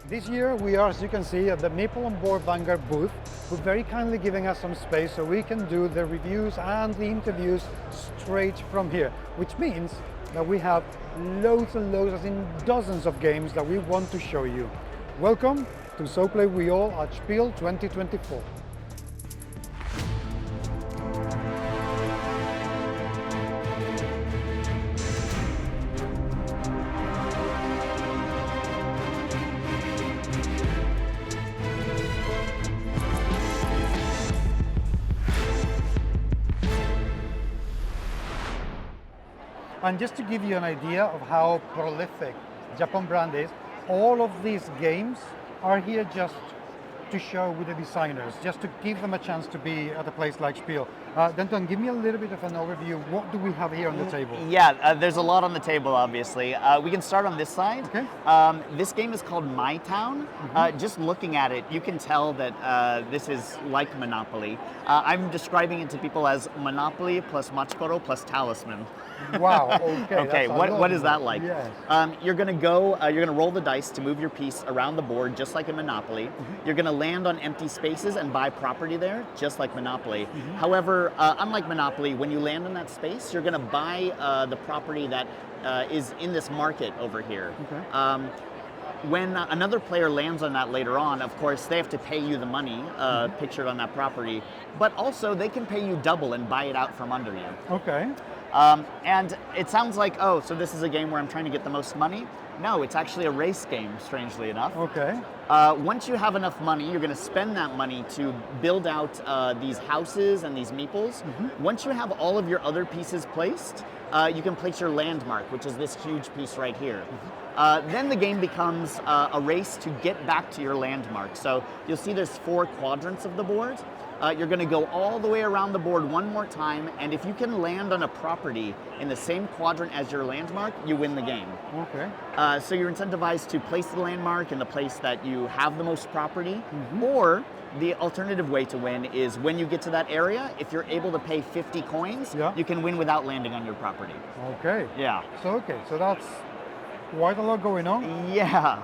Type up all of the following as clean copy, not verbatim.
This year we are, as you can see, at the Maple on Board Vanguard booth, who's very kindly giving us some space so we can do the reviews and the interviews straight from here, which means that we have loads and loads, as in dozens of games that we want to show you. Welcome to So Play We All at Spiel 2024. And just to give you an idea of how prolific Japon Brand is, all of these games are here just to show with the designers, just to give them a chance to be at a place like Spiel. Denton, give me a little bit of an overview. What do we have here on the table? Yeah, there's a lot on the table, obviously. We can start on this side. Okay. This game is called My Town. Just looking at it, you can tell that this is like Monopoly. I'm describing it to people as Monopoly plus Machi Koro plus Talisman. Wow, okay. Okay, what is that like? Yes. You're gonna roll the dice to move your piece around the board, just like in Monopoly. You're gonna land on empty spaces and buy property there, just like Monopoly. However, unlike Monopoly, when you land in that space, you're gonna buy the property that is in this market over here. Okay. When another player lands on that later on, of course, they have to pay you the money pictured on that property, but also they can pay you double and buy it out from under you. Okay. And it sounds like, oh, so this is a game where I'm trying to get the most money? No, it's actually a race game, strangely enough. Okay. Once you have enough money, you're going to spend that money to build out these houses and these meeples. Once you have all of your other pieces placed, you can place your landmark, which is this huge piece right here. Then the game becomes a race to get back to your landmark. So you'll see there's 4 quadrants of the board. You're going to go all the way around the board one more time, and if you can land on a property in the same quadrant as your landmark, you win the game. Okay. So you're incentivized to place the landmark in the place that you have the most property, or the alternative way to win is when you get to that area, if you're able to pay 50 coins, you can win without landing on your property. Okay. Yeah. So that's quite a lot going on. Yeah.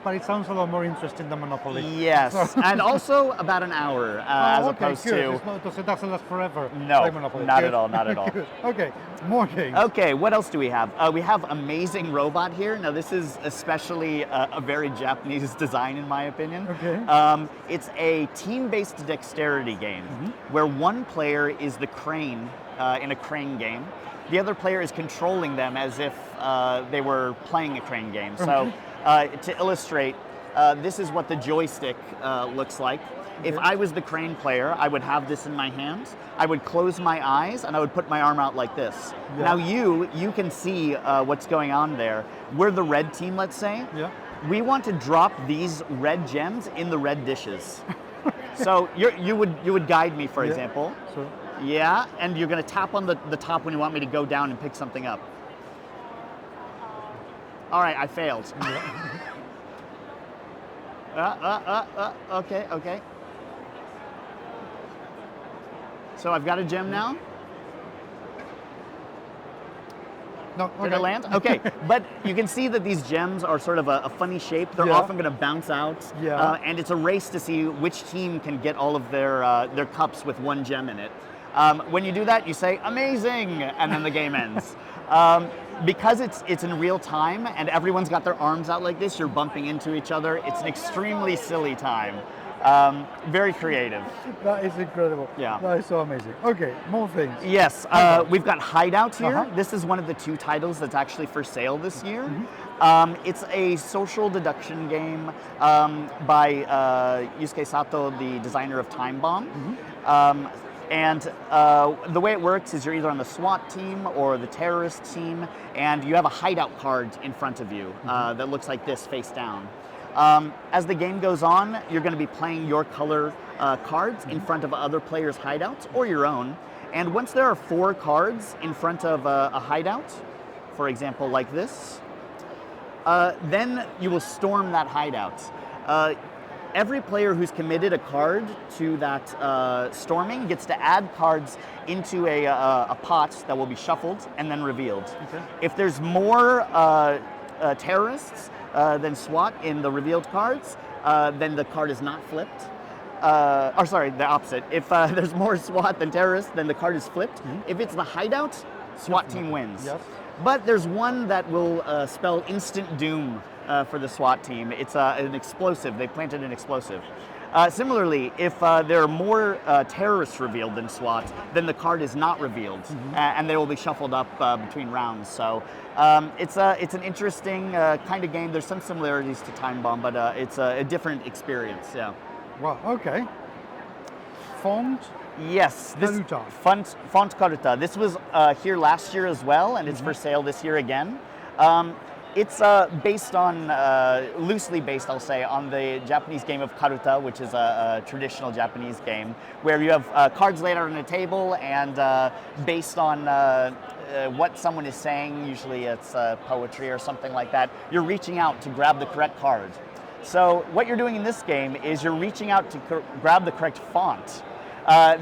But it sounds a lot more interesting than Monopoly. Yes, and also about an hour as opposed to... It doesn't last forever. No, like Monopoly. not at all, not at all. Okay, more games. Okay, what else do we have? We have Amazing Robot here. Now this is especially a very Japanese design in my opinion. Okay. It's a team-based dexterity game where one player is the crane in a crane game. The other player is controlling them as if they were playing a crane game. So. To illustrate, this is what the joystick looks like. If I was the crane player, I would have this in my hands. I would close my eyes and I would put my arm out like this. Yeah. Now you can see what's going on there. We're the red team, let's say. Yeah. We want to drop these red gems in the red dishes. So you would guide me, for example. So. Yeah, and you're going to tap on the top when you want me to go down and pick something up. All right, I failed. Okay. So I've got a gem now. No, okay. Did it land? Okay, but you can see that these gems are sort of a funny shape. They're often going to bounce out, and it's a race to see which team can get all of their cups with one gem in it. When you do that, you say, amazing, and then the game ends. Because it's in real time and everyone's got their arms out like this, you're bumping into each other. It's an extremely silly time. Very creative. That is incredible. Yeah. That is so amazing. Okay, more things. Yes, we've got Hideout here. This is one of the 2 titles that's actually for sale this year. It's a social deduction game by Yusuke Sato, the designer of Timebomb. And the way it works is you're either on the SWAT team or the terrorist team, and you have a hideout card in front of you that looks like this, face down. As the game goes on, you're going to be playing your color cards in front of other players' hideouts or your own. And once there are 4 cards in front of a hideout, for example, like this, then you will storm that hideout. Every player who's committed a card to that storming gets to add cards into a pot that will be shuffled and then revealed. Okay. If there's more terrorists than SWAT in the revealed cards, then the card is not flipped. Or sorry, the opposite. If there's more SWAT than terrorists, then the card is flipped. If it's the hideout, SWAT team wins. Yes. But there's one that will spell instant doom for the SWAT team. It's an explosive. They planted an explosive. Similarly, if there are more terrorists revealed than SWAT, then the card is not revealed, and they will be shuffled up between rounds. So it's an interesting kind of game. There's some similarities to Timebomb, but it's a different experience. Yeah. Wow. Okay. Font. Yes, this Karuta. Font Karuta. This was here last year as well, and it's for sale this year again. It's based on, loosely based, I'll say, on the Japanese game of Karuta, which is a traditional Japanese game, where you have cards laid out on a table, and based on what someone is saying, usually it's poetry or something like that, you're reaching out to grab the correct card. So what you're doing in this game is you're reaching out to grab the correct font.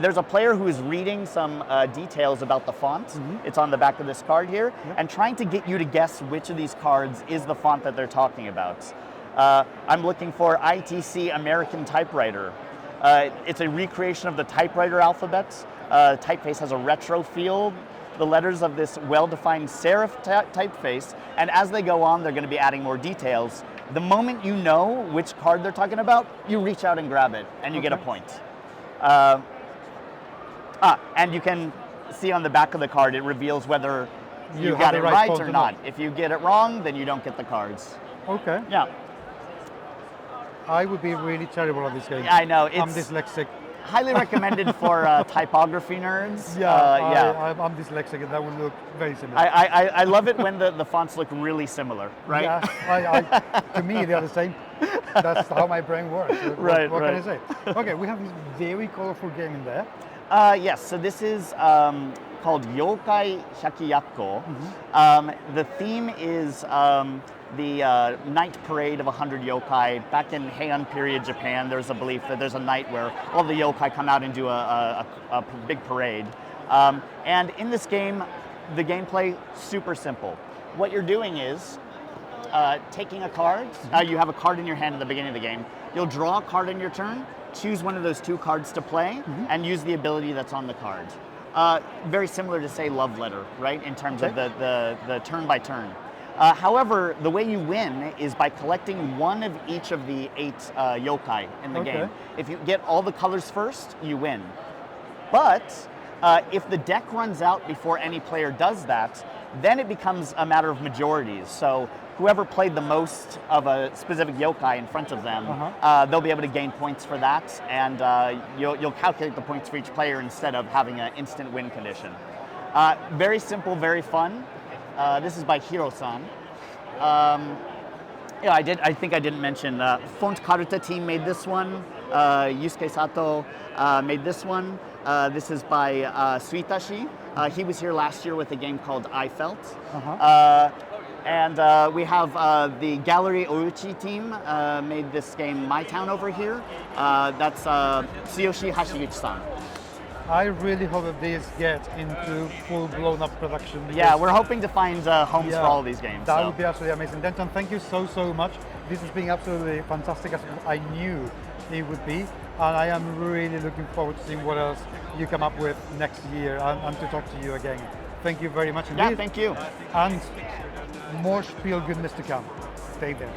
There's a player who is reading some details about the font. It's on the back of this card here, and trying to get you to guess which of these cards is the font that they're talking about. I'm looking for ITC American typewriter. It's a recreation of the typewriter alphabet. Typeface has a retro feel. The letters of this well-defined serif typeface, and as they go on, they're going to be adding more details. The moment you know which card they're talking about, you reach out and grab it, and you get a point. And you can see on the back of the card, it reveals whether you got it right or not. If you get it wrong, then you don't get the cards. Okay. Yeah. I would be really terrible at this game. I know. I'm dyslexic. Highly recommended for typography nerds. I'm dyslexic, and that would look very similar. I love it when the fonts look really similar, right? Yeah, to me, they're the same. That's how my brain works. What can I say? Okay, we have this very colorful game in there. Yes, so this is called Yokai Hyakiyakko. The theme is the night parade of 100 yokai. Back in Heian period Japan, there's a belief that there's a night where all the yokai come out and do a big parade. And in this game, the gameplay, super simple. What you're doing is taking a card. You have a card in your hand at the beginning of the game. You'll draw a card in your turn, choose one of those two cards to play, and use the ability that's on the card. Very similar to, say, Love Letter, right, in terms of the turn by turn. However, the way you win is by collecting one of each of the 8 yokai in the game. If you get all the colors first, you win. But if the deck runs out before any player does that, then it becomes a matter of majorities. So whoever played the most of a specific yokai in front of them, they'll be able to gain points for that, and you'll calculate the points for each player instead of having an instant win condition. Very simple, very fun. This is by Hiro-san. I think I didn't mention, Font Karuta team made this one. Yusuke Sato made this one. This is by Suitashi. He was here last year with a game called I Felt. And we have the Gallery Ouchi team made this game My Town over here. That's Tsuyoshi Hashiguchi-san. I really hope that these get into full blown up production. Yeah, we're hoping to find homes for all of these games. That would be absolutely amazing. Denton, thank you so much. This has been absolutely fantastic, as I knew it would be. And I am really looking forward to seeing what else you come up with next year and to talk to you again. Thank you very much indeed. Yeah, thank you. And more Spiel goodness to come. Stay there.